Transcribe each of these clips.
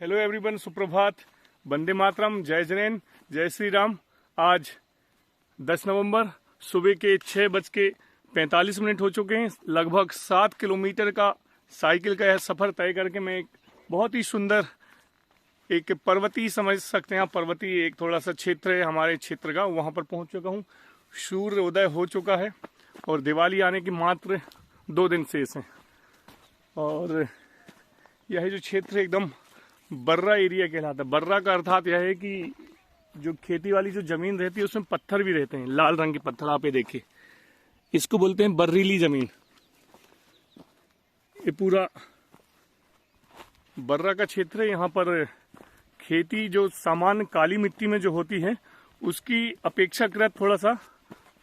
Hello everyone, सुप्रभात, वंदे मातरम, जय जैन, जय श्री राम। आज 10 नवंबर सुबह के 6:45 हो चुके हैं। लगभग 7 किलोमीटर का साइकिल का यह सफ़र तय करके मैं एक बहुत ही सुंदर एक पर्वतीय, समझ सकते हैं आप, पर्वतीय एक थोड़ा सा क्षेत्र है हमारे क्षेत्र का, वहाँ पर पहुँच चुका हूँ। सूर्य उदय हो चुका है और दिवाली आने की मात्र 2 दिन शेष हैं। और यह जो क्षेत्र एकदम बर्रा एरिया कहलाता है। बर्रा का अर्थात यह है कि जो खेती वाली जो जमीन रहती है उसमें पत्थर भी रहते हैं, लाल रंग के पत्थर। आप ये देखिए, इसको बोलते हैं बर्रीली जमीन। ये पूरा बर्रा का क्षेत्र है। यहाँ पर खेती जो सामान्य काली मिट्टी में जो होती है उसकी अपेक्षाकृत थोड़ा सा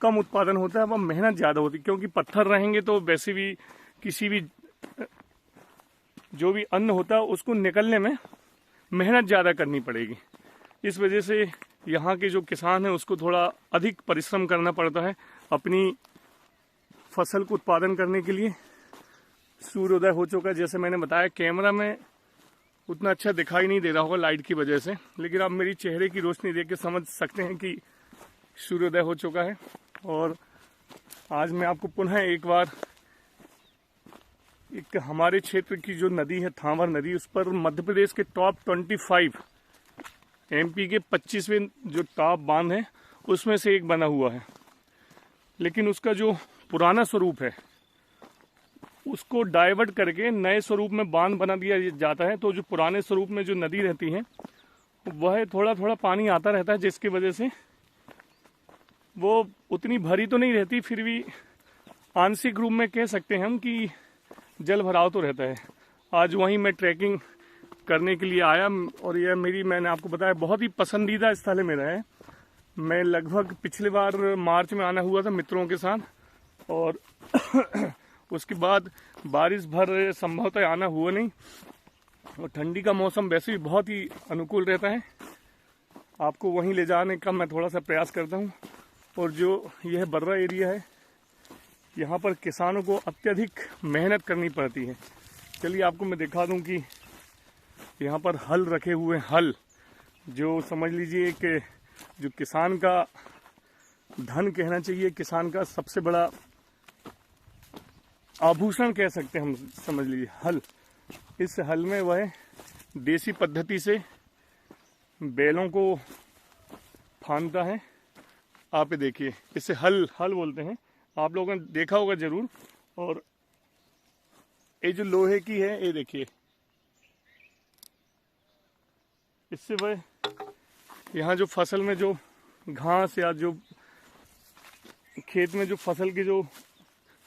कम उत्पादन होता है, वह मेहनत ज्यादा होती है, क्योंकि पत्थर रहेंगे तो वैसे भी किसी भी जो भी अन्न होता है उसको निकलने में मेहनत ज़्यादा करनी पड़ेगी। इस वजह से यहाँ के जो किसान हैं उसको थोड़ा अधिक परिश्रम करना पड़ता है अपनी फसल को उत्पादन करने के लिए। सूर्योदय हो चुका है, जैसे मैंने बताया। कैमरा में उतना अच्छा दिखाई नहीं दे रहा होगा लाइट की वजह से, लेकिन आप मेरी चेहरे की रोशनी देख के समझ सकते हैं कि सूर्योदय हो चुका है। और आज मैं आपको पुनः एक बार एक हमारे क्षेत्र की जो नदी है थांवर नदी, उस पर मध्य प्रदेश के टॉप 25 एमपी के 25वें जो टॉप बांध है उसमें से एक बना हुआ है। लेकिन उसका जो पुराना स्वरूप है उसको डाइवर्ट करके नए स्वरूप में बांध बना दिया जाता है। तो जो पुराने स्वरूप में जो नदी रहती है वह थोड़ा थोड़ा पानी आता रहता है, जिसकी वजह से वो उतनी भरी तो नहीं रहती, फिर भी आंशिक रूप में कह सकते हैं हम कि जल भराव तो रहता है। आज वहीं मैं ट्रैकिंग करने के लिए आया और यह मैंने आपको बताया बहुत ही पसंदीदा स्थल है मेरा है। मैं लगभग पिछले बार मार्च में आना हुआ था मित्रों के साथ, और उसके बाद बारिश भर संभवतः आना हुआ नहीं, और ठंडी का मौसम वैसे भी बहुत ही अनुकूल रहता है। आपको वहीं ले जाने का मैं थोड़ा सा प्रयास करता हूँ। और जो यह बर्रा एरिया है यहाँ पर किसानों को अत्यधिक मेहनत करनी पड़ती है। चलिए आपको मैं दिखा दूं कि यहाँ पर हल रखे हुए, हल जो समझ लीजिए कि जो किसान का धन कहना चाहिए, किसान का सबसे बड़ा आभूषण कह सकते हैं हम, समझ लीजिए हल। इस हल में वह देसी पद्धति से बैलों को फांदता है। आप ये देखिए, इसे हल बोलते हैं, आप लोगों ने देखा होगा जरूर। और ये जो लोहे की है, ये देखिए, इससे वह यहाँ जो फसल में जो घास या जो खेत में जो फसल के जो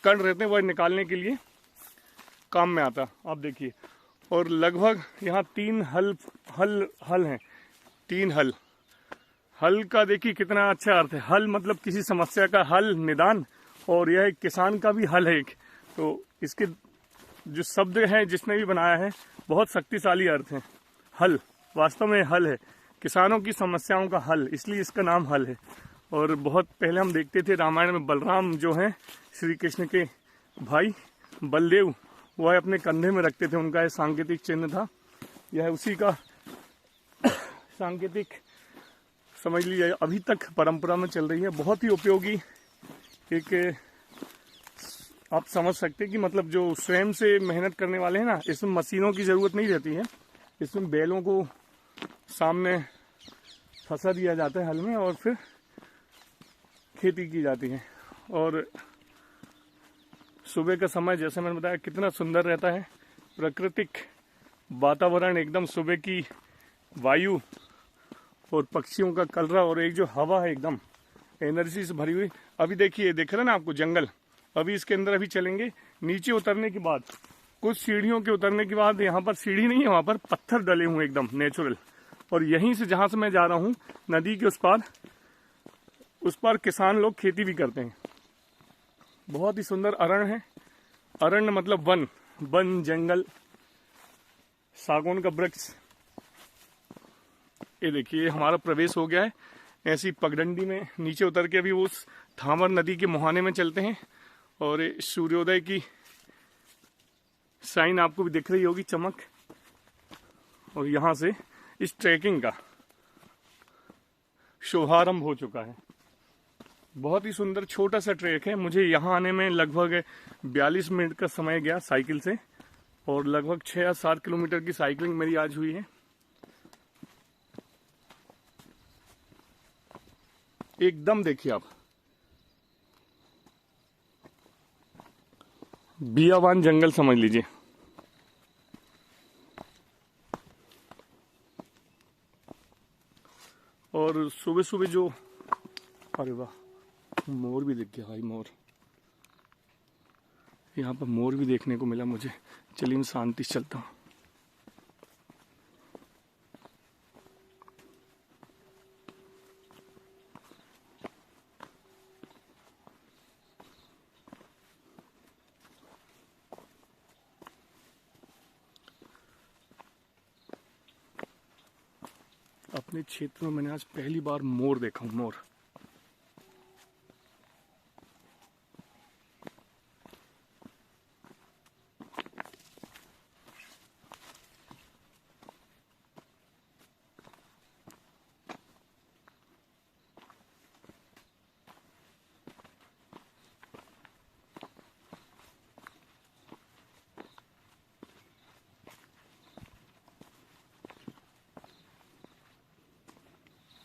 कण रहते हैं वह निकालने के लिए काम में आता। आप देखिए, और लगभग यहाँ 3 हल हैं, 3 हल का देखिए कितना अच्छा अर्थ है। हल मतलब किसी समस्या का हल, निदान, और यह किसान का भी हल है एक। तो इसके जो शब्द हैं जिसने भी बनाया है बहुत शक्तिशाली अर्थ है। हल वास्तव में हल है, किसानों की समस्याओं का हल, इसलिए इसका नाम हल है। और बहुत पहले हम देखते थे रामायण में बलराम जो हैं श्री कृष्ण के भाई बलदेव, वह अपने कंधे में रखते थे, उनका यह सांकेतिक चिन्ह था। यह उसी का सांकेतिक समझ लीजिए अभी तक परंपरा में चल रही है। बहुत ही उपयोगी एक, आप समझ सकते हैं कि मतलब जो स्वयं से मेहनत करने वाले हैं ना, इसमें मशीनों की ज़रूरत नहीं रहती है। इसमें बैलों को सामने फंसा दिया जाता है हल में और फिर खेती की जाती है। और सुबह का समय जैसे मैंने बताया कितना सुंदर रहता है, प्राकृतिक वातावरण, एकदम सुबह की वायु और पक्षियों का कलरव, और एक जो हवा है एकदम एनर्जी से भरी हुई। अभी देखिए, देख रहे हैं ना आपको जंगल, अभी इसके अंदर अभी चलेंगे। नीचे उतरने के बाद, कुछ सीढ़ियों के उतरने के बाद, यहाँ पर सीढ़ी नहीं है, वहाँ पर पत्थर डले हुए एकदम नेचुरल। और यहीं से जहाँ से मैं जा रहा हूँ नदी के उस पार किसान लोग खेती भी करते हैं। बहुत ही सुंदर अरण्य है। अरण्य मतलब वन जंगल, सागौन का वृक्ष। ये देखिए हमारा प्रवेश हो गया है ऐसी पगडंडी में। नीचे उतर के अभी उस थांवर नदी के मुहाने में चलते हैं, और सूर्योदय की साइन आपको भी दिख रही होगी, चमक। और यहाँ से इस ट्रैकिंग का शुभारंभ हो चुका है। बहुत ही सुंदर छोटा सा ट्रैक है। मुझे यहाँ आने में लगभग 42 मिनट का समय गया साइकिल से, और लगभग 6 या 7 किलोमीटर की साइकिलिंग मेरी आज हुई है। एकदम देखिए आप, बियाबान जंगल समझ लीजिए। और सुबह सुबह जो, अरे वाह, मोर भी दिख गया भाई, मोर। यहाँ पर मोर भी देखने को मिला मुझे। चलिए मैं शांति से चलता हूँ। अपने क्षेत्र में मैंने आज पहली बार मोर देखा हूँ, मोर।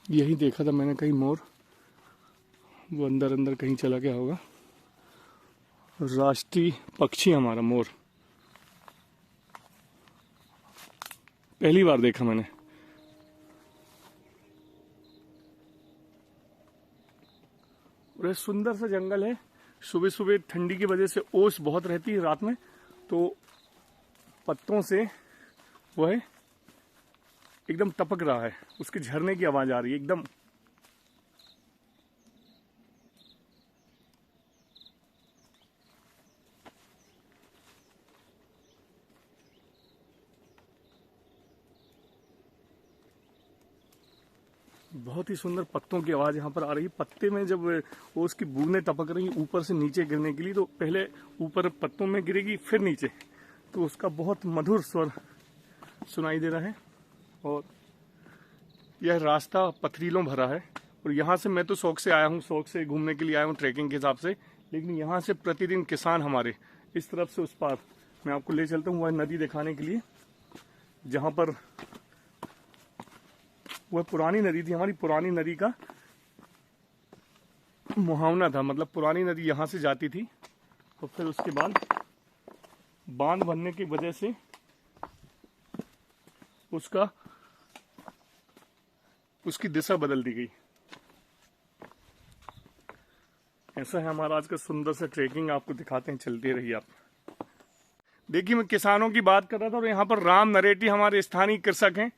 यही देखा था मैंने कहीं मोर, वो अंदर अंदर कहीं चला गया होगा। राष्ट्रीय पक्षी हमारा मोर, पहली बार देखा मैंने। और ये सुंदर सा जंगल है। सुबह सुबह ठंडी की वजह से ओस बहुत रहती है रात में, तो पत्तों से वह एकदम टपक रहा है, उसके झरने की आवाज आ रही है एकदम। बहुत ही सुंदर पत्तों की आवाज यहाँ पर आ रही है। पत्ते में जब वो उसकी बूंदें टपक रही ऊपर से नीचे गिरने के लिए, तो पहले ऊपर पत्तों में गिरेगी फिर नीचे, तो उसका बहुत मधुर स्वर सुनाई दे रहा है। और यह रास्ता पथरीलों भरा है। और यहाँ से मैं तो शौक से आया हूँ, शौक से घूमने के लिए आया हूँ ट्रैकिंग के हिसाब से, लेकिन यहाँ से प्रतिदिन किसान हमारे इस तरफ से उस पार, मैं आपको ले चलता हूँ वह नदी दिखाने के लिए, जहाँ पर वह पुरानी नदी थी, हमारी पुरानी नदी का मुहावना था। मतलब पुरानी नदी यहाँ से जाती थी, और फिर उसके बाद बांध बनने की वजह से उसकी दिशा बदल दी गई। ऐसा है हमारा आज का सुंदर सा ट्रेकिंग, आपको दिखाते हैं, चलते रहिए आप। देखिए मैं किसानों की बात कर रहा था, और यहाँ पर राम नरेटी हमारे स्थानीय कृषक हैं।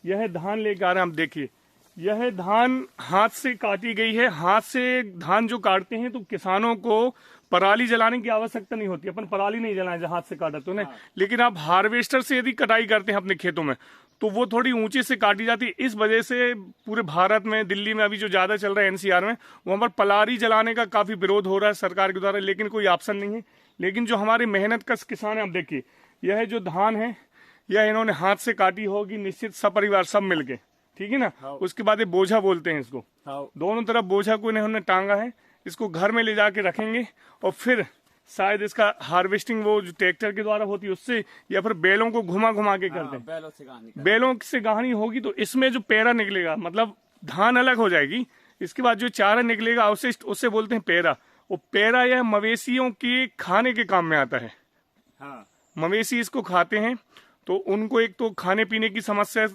यह धान लेकर आ रहे हैं, आप देखिए, यह धान हाथ से काटी गई है। हाथ से धान जो काटते हैं तो किसानों को पराली जलाने की आवश्यकता नहीं होती। अपन पराली नहीं जलाएं जब हाथ से काटा तो नहीं, लेकिन आप हार्वेस्टर से यदि कटाई करते हैं अपने खेतों में, तो वो थोड़ी ऊंची से काटी जाती है। इस वजह से पूरे भारत में, दिल्ली में अभी जो ज्यादा चल रहा है एनसीआर में, वहां पर पराली जलाने का काफी विरोध हो रहा है सरकार के द्वारा, लेकिन कोई ऑप्शन नहीं है। लेकिन जो हमारे मेहनत का किसान है, आप देखिए, यह जो धान है यह इन्होंने हाथ से काटी होगी, निश्चित सपरिवार सब मिलके, ठीक है ना। उसके बाद ये बोझा बोलते हैं इसको, दोनों तरफ बोझा को इन्होंने टांगा है। इसको घर में ले जाके रखेंगे, और फिर शायद इसका हार्वेस्टिंग वो जो ट्रैक्टर के द्वारा होती है उससे, या फिर बैलों को घुमा घुमा के करते हैं। बैलों से गाहनी होगी तो इसमें जो पेरा निकलेगा, मतलब धान अलग हो जाएगी, इसके बाद जो चारा निकलेगा उससे बोलते हैं पेरा। वो पेरा यह मवेशियों के खाने के काम में आता है। मवेशी इसको खाते हैं, तो उनको एक तो खाने पीने की समस्या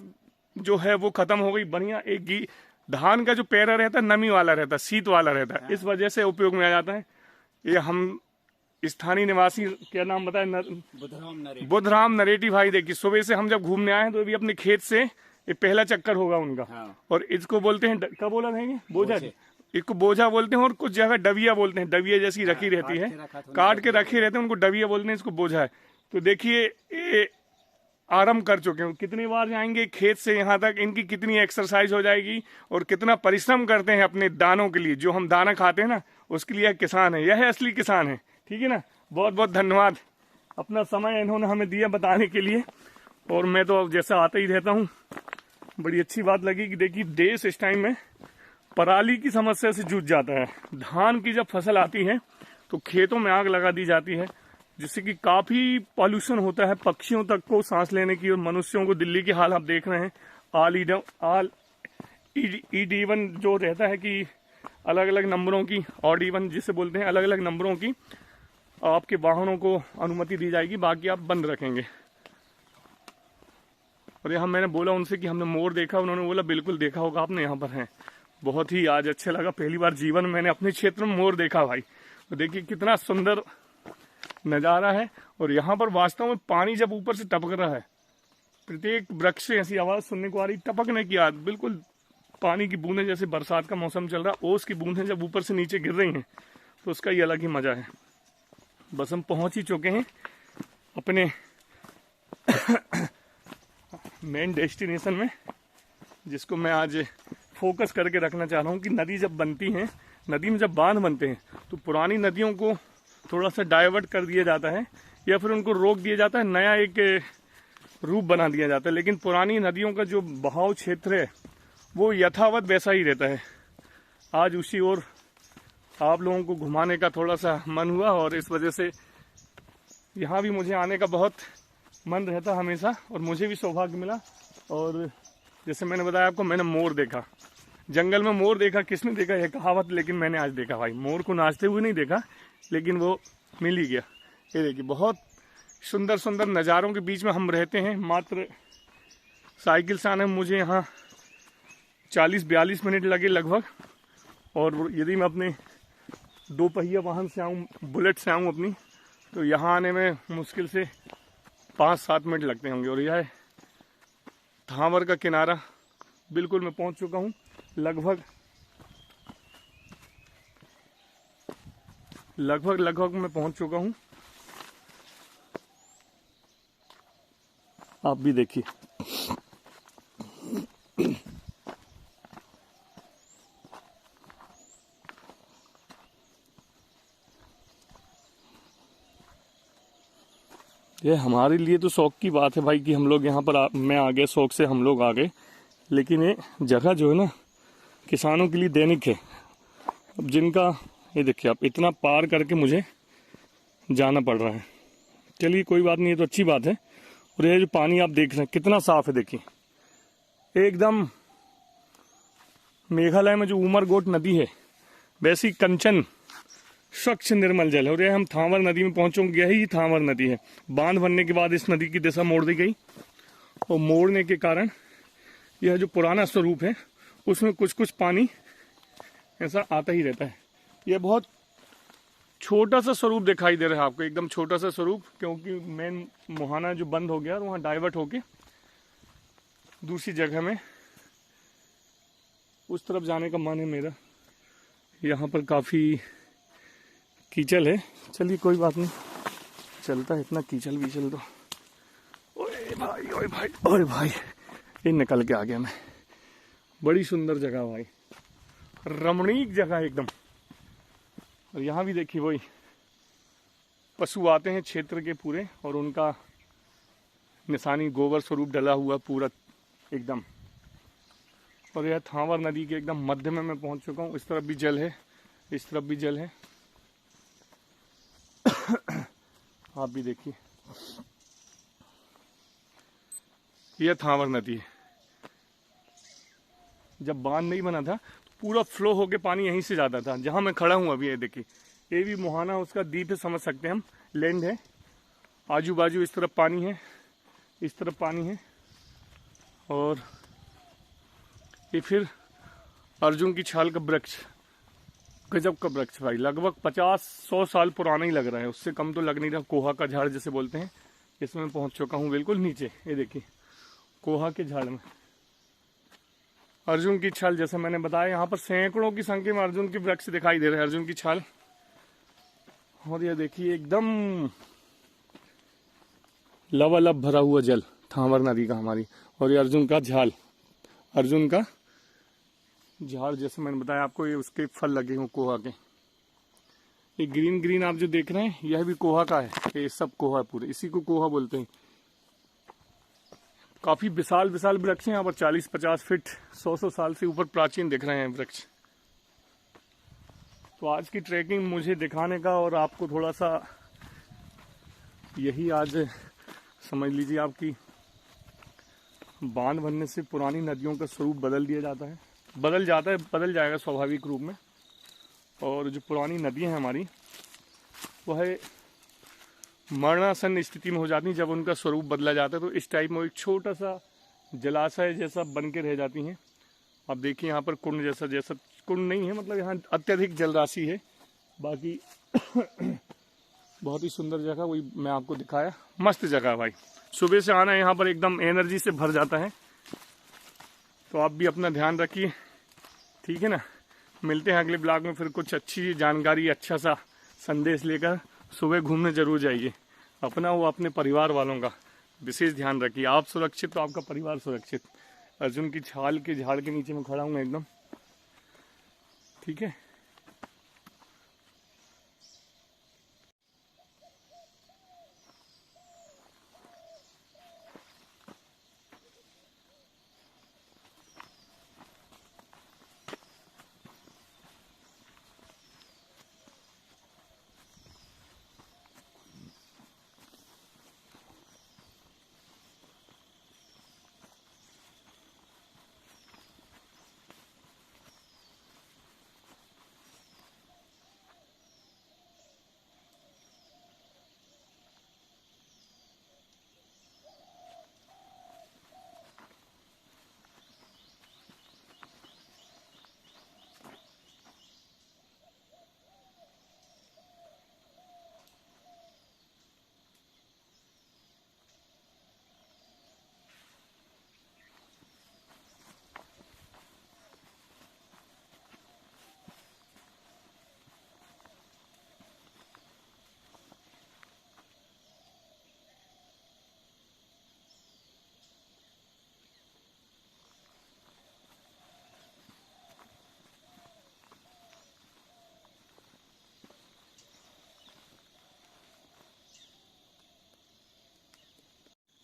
जो है वो खत्म हो गई। बढ़िया एक धान का जो पेरा रहता है नमी वाला रहता है, शीत वाला रहता है, इस वजह से उपयोग में आ जाता है। ये हम स्थानीय निवासी, क्या नाम बताया, बुधराम नरेटी भाई, देखिए सुबह से हम जब घूमने आए हैं तो अभी अपने खेत से ये पहला चक्कर होगा उनका। और इसको बोलते हैं, क्या बोला था, बोझा, इसको बोझा बोलते हैं, और कुछ जगह डबिया बोलते हैं। डबिया जैसी रखी रहती है, काट के रखे रहते हैं, उनको डबिया बोलते हैं, इसको बोझा है। तो देखिए ये आरंभ कर चुके हैं। कितनी बार जाएंगे खेत से यहाँ तक, इनकी कितनी एक्सरसाइज हो जाएगी, और कितना परिश्रम करते हैं अपने दानों के लिए। जो हम दाना खाते हैं ना, उसके लिए किसान है, यह है असली किसान है, ठीक है ना। बहुत बहुत धन्यवाद, अपना समय इन्होंने हमें दिया बताने के लिए। और मैं तो अब जैसे आता ही रहता हूँ, बड़ी अच्छी बात लगी कि देखिए देश इस टाइम में पराली की समस्या से जूझ जाता है। धान की जब फसल आती है तो खेतों में आग लगा दी जाती है, जिससे कि काफी पॉल्यूशन होता है पक्षियों तक को सांस लेने की, और मनुष्यों को दिल्ली की हाल आप देख रहे हैं। ऑल ईडी1 जो रहता है कि अलग अलग नंबरों की, ऑड इवन जिसे बोलते हैं, अलग अलग नंबरों की आपके वाहनों को अनुमति दी जाएगी, बाकी आप बंद रखेंगे। और यहाँ मैंने बोला उनसे कि हमने मोर देखा, उन्होंने बोला बिल्कुल देखा होगा आपने, यहाँ पर है। बहुत ही आज अच्छा लगा, पहली बार जीवन में मैंने अपने क्षेत्र में मोर देखा भाई। तो देखिए कितना सुंदर नज़ारा है। और यहाँ पर वास्तव में पानी जब ऊपर से टपक रहा है, प्रत्येक वृक्ष से ऐसी आवाज़ सुनने को आ रही, टपकने की आवाज़, बिल्कुल पानी की बूंदें, जैसे बरसात का मौसम चल रहा, ओस की बूंदें जब ऊपर से नीचे गिर रही हैं तो उसका ही अलग ही मज़ा है। बस हम पहुँच ही चुके हैं अपने मेन डेस्टिनेशन में, जिसको मैं आज फोकस करके रखना चाह रहा हूँ कि नदी जब बनती है, नदी में जब बांध बनते हैं तो पुरानी नदियों को थोड़ा सा डाइवर्ट कर दिया जाता है या फिर उनको रोक दिया जाता है, नया एक रूप बना दिया जाता है। लेकिन पुरानी नदियों का जो बहाव क्षेत्र है वो यथावत वैसा ही रहता है। आज उसी ओर आप लोगों को घुमाने का थोड़ा सा मन हुआ, और इस वजह से यहाँ भी मुझे आने का बहुत मन रहता हमेशा, और मुझे भी सौभाग्य मिला। और जैसे मैंने बताया आपको, मैंने मोर देखा, जंगल में मोर देखा। किसने देखा यह कहावत, लेकिन मैंने आज देखा भाई। मोर को नाचते हुए नहीं देखा, लेकिन वो मिल ही गया। ये देखिए बहुत सुंदर सुंदर नज़ारों के बीच में हम रहते हैं। मात्र साइकिल से आने में मुझे यहाँ 40-42 मिनट लगे लगभग, और यदि मैं अपने 2 पहिया वाहन से आऊँ, बुलेट से आऊँ अपनी, तो यहाँ आने में मुश्किल से 5-7 मिनट लगते होंगे। और यह है थावर का किनारा, बिल्कुल मैं पहुँच चुका हूँ। लगभग मैं पहुँच चुका हूँ। आप भी देखिए, ये हमारे लिए तो शौक की बात है भाई कि हम लोग यहाँ पर मैं आ गए, शौक से हम लोग आ गए। लेकिन ये जगह जो है ना, किसानों के लिए दैनिक है। अब जिनका, ये देखिए आप, इतना पार करके मुझे जाना पड़ रहा है। चलिए कोई बात नहीं, ये तो अच्छी बात है। और ये जो पानी आप देख रहे हैं कितना साफ है, देखिए एकदम मेघालय में जो उमरगोट नदी है वैसी कंचन स्वच्छ निर्मल जल है। और ये हम थावर नदी में पहुंचोगे, यही थावर नदी है। बांध बनने के बाद इस नदी की दिशा मोड़ दी गई, और मोड़ने के कारण यह जो पुराना स्वरूप है उसमें कुछ कुछ पानी ऐसा आता ही रहता है। यह बहुत छोटा सा स्वरूप दिखाई दे रहा है आपको, एकदम छोटा सा स्वरूप, क्योंकि मेन मुहाना जो बंद हो गया और वहाँ डाइवर्ट होके दूसरी जगह में उस तरफ जाने का मन है मेरा। यहाँ पर काफ़ी कीचल है, चलिए कोई बात नहीं, चलता है इतना कीचल बीचल तो। ओए भाई ओए भाई ओए भाई, ये निकल के आ गया मैं। बड़ी सुंदर जगह भाई, रमणीक जगह एकदम। और यहाँ भी देखिए वही पशु आते हैं क्षेत्र के पूरे, और उनका निशानी गोबर स्वरूप डला हुआ पूरा एकदम। और यह थावर नदी के एकदम मध्य में मैं पहुँच चुका हूँ। इस तरफ भी जल है, इस तरफ भी जल है। आप भी देखिए, यह थावर नदी है। जब बांध नहीं बना था तो पूरा फ्लो होके पानी यहीं से जाता था, जहां मैं खड़ा हूं अभी। ये देखिए, ये भी मुहाना उसका द्वीप है, समझ सकते हैं हम, लैंड है। आजू बाजू इस तरफ पानी है, इस तरफ पानी है। और ये फिर अर्जुन की छाल का वृक्ष, गजब का वृक्ष भाई, लगभग 50-100 साल पुराना ही लग रहा है, उससे कम तो लग नहीं रहा। कोहा का झाड़ जिसे बोलते हैं, इसमें पहुंच चुका हूँ बिल्कुल नीचे। ये देखिए कोहा के झाड़ में अर्जुन की छाल, जैसे मैंने बताया, यहाँ पर सैकड़ों की संख्या में अर्जुन के वृक्ष दिखाई दे रहे हैं, अर्जुन की छाल। और ये देखिए एकदम लबालब भरा हुआ जल थावर नदी का हमारी। और ये अर्जुन का झाल, अर्जुन का झाड़, जैसे मैंने बताया आपको, ये उसके फल लगे हुए कोहा के। ये ग्रीन ग्रीन आप जो देख रहे हैं, यह भी कोहा का है। ये सब कोहा है पूरे, इसी को कोहा बोलते हैं। काफी विशाल विशाल वृक्ष हैं यहाँ पर, 40-50 फीट, 100 साल से ऊपर प्राचीन दिख रहे हैं वृक्ष। तो आज की ट्रैकिंग मुझे दिखाने का और आपको थोड़ा सा यही आज समझ लीजिए आपकी बांध बनने से पुरानी नदियों का स्वरूप बदल दिया जाता है, बदल जाएगा स्वाभाविक रूप में। और जो पुरानी नदियाँ हैं हमारी वह मरणासन स्थिति में हो जाती हैं जब उनका स्वरूप बदला जाता है। तो इस टाइप में एक छोटा सा जलाशय जैसा बन के रह जाती हैं। आप देखिए यहाँ पर कुंड जैसा कुंड नहीं है, मतलब यहाँ अत्यधिक जल राशि है। बाकी बहुत ही सुंदर जगह, वही मैं आपको दिखाया, मस्त जगह है भाई। सुबह से आना यहाँ पर एकदम एनर्जी से भर जाता है। तो आप भी अपना ध्यान रखिए, ठीक है ना। मिलते हैं अगले ब्लॉग में फिर कुछ अच्छी जानकारी, अच्छा सा संदेश लेकर। सुबह घूमने जरूर जाइए, अपना वो अपने परिवार वालों का विशेष ध्यान रखिए। आप सुरक्षित तो आपका परिवार सुरक्षित। अर्जुन की छाल के झाड़ के नीचे में खड़ा हूँ एकदम, ठीक है।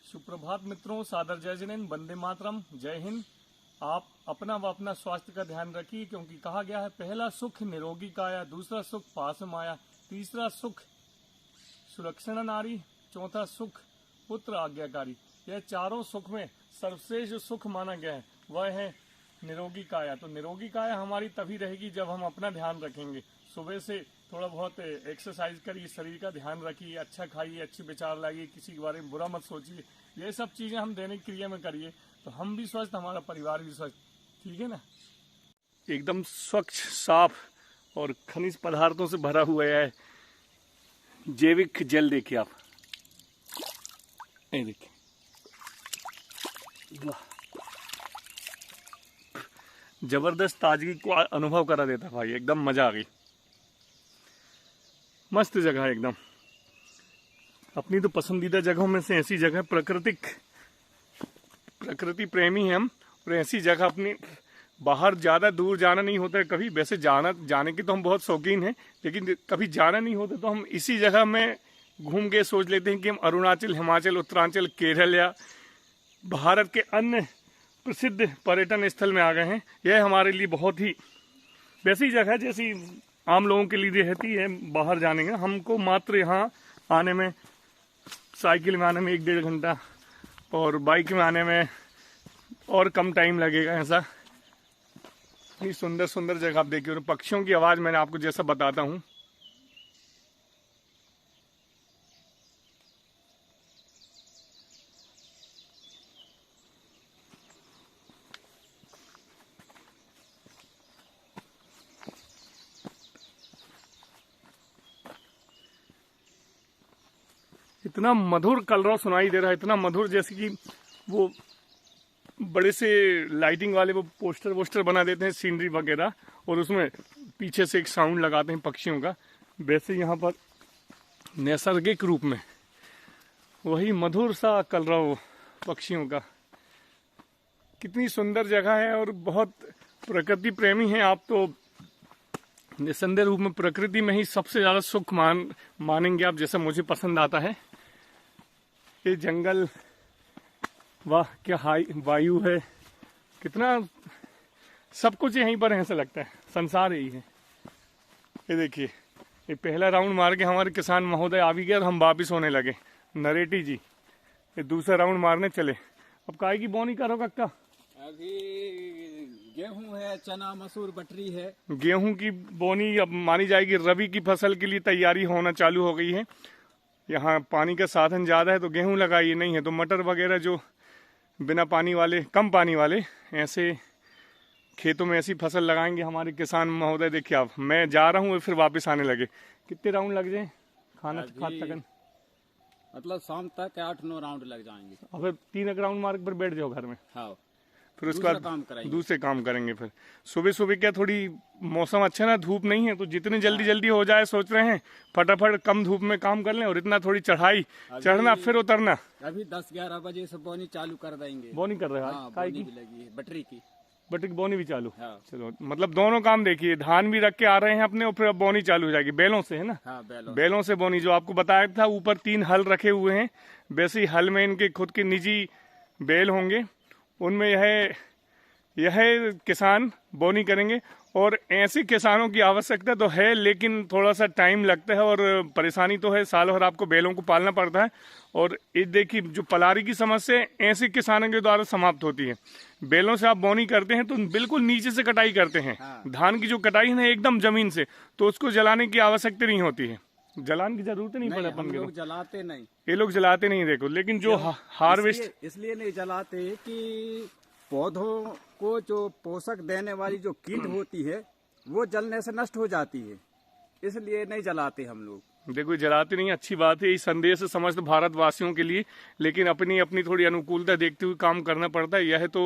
सुप्रभात मित्रों, सादर जय जिनेन्द्र, वंदे मातरम, जय हिंद। आप अपना व अपना स्वास्थ्य का ध्यान रखिए, क्योंकि कहा गया है पहला सुख निरोगी काया, दूसरा सुख पास माया, तीसरा सुख सुलक्षणा नारी, चौथा सुख पुत्र आज्ञाकारी। यह चारों सुख में सर्वश्रेष्ठ जो सुख माना गया है वह है निरोगी काया। तो निरोगी काया हमारी तभी रहेगी जब हम अपना ध्यान रखेंगे। सुबह से थोड़ा बहुत एक्सरसाइज करिए, शरीर का ध्यान रखिए, अच्छा खाइए, अच्छे विचार लाइए, किसी के बारे में बुरा मत सोचिए। ये सब चीजें हम दैनिक क्रिया में करिए तो हम भी स्वस्थ, हमारा परिवार भी स्वस्थ, ठीक है ना। एकदम स्वच्छ, साफ और खनिज पदार्थों से भरा हुआ है जैविक जल। देखिए आप, ये देखिए, जबरदस्त ताजगी को अनुभव करा देता भाई, एकदम मजा आ गई। मस्त जगह है एकदम, अपनी तो पसंदीदा जगहों में से ऐसी जगह। प्रकृति प्रेमी हैं हम, और ऐसी जगह अपनी बाहर ज़्यादा दूर जाना नहीं होता है कभी। वैसे जाने की तो हम बहुत शौकीन हैं, लेकिन कभी जाना नहीं होता तो हम इसी जगह में घूम के सोच लेते हैं कि हम अरुणाचल, हिमाचल, उत्तरांचल, केरल या भारत के अन्य प्रसिद्ध पर्यटन स्थल में आ गए हैं। यह हमारे लिए बहुत ही वैसी जगह जैसी आम लोगों के लिए रहती है बाहर जाने का। हमको मात्र यहाँ आने में, साइकिल में आने में 1-1.5 घंटा और बाइक में आने में और कम टाइम लगेगा। ऐसा इतनी सुंदर सुंदर जगह आप देखिए, और पक्षियों की आवाज़ मैंने आपको जैसा बताता हूँ। इतना मधुर कलरव सुनाई दे रहा है, इतना मधुर, जैसे कि वो बड़े से लाइटिंग वाले वो पोस्टर बना देते हैं सीनरी वगैरह, और उसमें पीछे से एक साउंड लगाते हैं पक्षियों का। वैसे यहाँ पर नैसर्गिक रूप में वही मधुर सा कलरव पक्षियों का। कितनी सुंदर जगह है, और बहुत प्रकृति प्रेमी हैं आप तो निसंदेह रूप में प्रकृति में ही सबसे ज़्यादा सुख मानेंगे आप, जैसा मुझे पसंद आता है। ये जंगल वाह क्या हाई वायु है, कितना सब कुछ यहीं पर है, ऐसा लगता है संसार यही है। ये देखिए, ये पहला राउंड मार के हमारे किसान महोदय आ भी गए और हम वापिस होने लगे। नरेटी जी ये दूसरा राउंड मारने चले। अब काय की बोनी करो कक्का? अभी गेहूं है, चना मसूर बटरी है। गेहूं की बोनी अब मानी जाएगी। रबी की फसल के लिए तैयारी होना चालू हो गई है। यहाँ पानी का साधन ज़्यादा है तो गेहूं लगाइए, नहीं है तो मटर वगैरह जो बिना पानी वाले, कम पानी वाले ऐसे खेतों में ऐसी फसल लगाएंगे हमारे किसान महोदय। देखिए आप, मैं जा रहा हूँ फिर वापस आने लगे। कितने राउंड लग जाए खाना खाते तक? मतलब शाम तक 8-9 राउंड लग जाएंगे। और फिर 3 राउंड मार के फिर बैठ जाओ घर में। हाँ, फिर उसके बाद दूसरे काम करेंगे। फिर सुबह सुबह क्या थोड़ी मौसम अच्छा ना, धूप नहीं है तो जितनी जल्दी जल्दी हो जाए सोच रहे हैं फटाफट कम धूप में काम कर लें, और इतना थोड़ी चढ़ाई चढ़ना फिर उतरना। अभी 10-11 बजे से बोनी चालू कर देंगे। बोनी कर रहे हैं? हाँ, बोनी भी लगी है, बटरी की। बटरी की बोनी भी चालू? हाँ। चलो, मतलब दोनों काम देखिए, धान भी रख के आ रहे हैं अपने और फिर बोनी चालू हो जाएगी बैलों से, है ना? हाँ, बैलों से बोनी। जो आपको बताया था ऊपर 3 हल रखे हुए हैं, वैसे ही हल में इनके खुद के निजी बैल होंगे, उनमें यह किसान बोनी करेंगे। और ऐसे किसानों की आवश्यकता तो है, लेकिन थोड़ा सा टाइम लगता है और परेशानी तो है, साल भर आपको बैलों को पालना पड़ता है। और ये देखिए, जो पलारी की समस्या ऐसे किसानों के द्वारा समाप्त होती है। बैलों से आप बोनी करते हैं तो बिल्कुल नीचे से कटाई करते हैं। हाँ। धान की जो कटाई है ना एकदम जमीन से, तो उसको जलाने की आवश्यकता नहीं होती है, जलाने की जरूरत नहीं पड़े अपन लोग जलाते नहीं, ये लोग जलाते नहीं। देखो, लेकिन जो हार्वेस्ट इसलिए नहीं जलाते कि पौधों को जो पोषक देने वाली जो कीट होती है वो जलने से नष्ट हो जाती है, इसलिए नहीं जलाते हम लोग। देखो, जलाते नहीं, अच्छी बात है। ये संदेश है समस्त भारतवासियों के लिए, लेकिन अपनी अपनी थोड़ी अनुकूलता देखते हुए काम करना पड़ता है। यह तो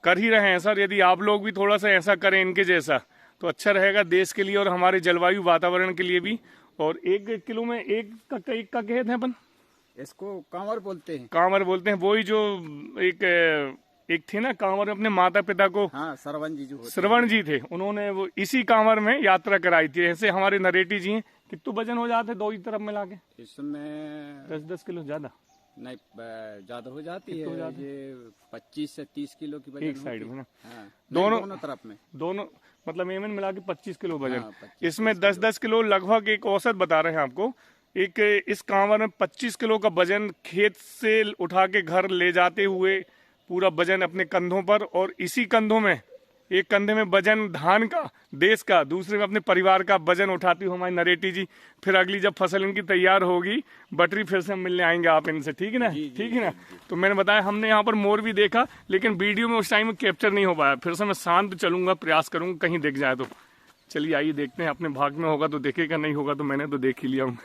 कर ही रहे हैं सर। यदि आप लोग भी थोड़ा सा ऐसा करें इनके जैसा तो अच्छा रहेगा देश के लिए और हमारे जलवायु वातावरण के लिए भी। और 1 किलो में एक का कहते हैं अपन, इसको कांवर बोलते हैं। कांवर बोलते हैं। वही जो एक थे ना कांवर, अपने माता पिता को, हाँ, श्रवण जी थे, उन्होंने वो इसी कांवर में यात्रा कराई थी। ऐसे हमारे नरेटी जी हैं। कितना वजन हो जाते दो ही तरफ मिला के? इसमें 10-10 किलो ज्यादा नहीं, ज्यादा हो जाती है। ये 25 से 30 किलो की वजन एक साइड में ना? हाँ, दोनों तरफ में, दोनों मतलब एमएन मिला के 25 किलो वजन। हाँ, इसमें 10-10 किलो लगभग एक औसत बता रहे हैं आपको। एक इस कांवर में 25 किलो का वजन खेत से उठा के घर ले जाते हुए पूरा वजन अपने कंधों पर, और इसी कंधों में एक कंधे में वजन धान का, देश का, दूसरे में अपने परिवार का वजन उठाती हूँ हमारी नरेटी जी। फिर अगली जब फसल इनकी तैयार होगी बटरी, फिर से हम मिलने आएंगे आप इनसे, ठीक है ना? ठीक है ना? तो मैंने बताया हमने यहाँ पर मोर भी देखा, लेकिन वीडियो में उस टाइम में कैप्चर नहीं हो पाया। फिर से मैं शांत चलूंगा, प्रयास करूंगा कहीं दिख जाए तो। चलिए आइए देखते हैं, अपने भाग में होगा तो देखेगा, नहीं होगा तो मैंने तो देख ही लिया हूँ।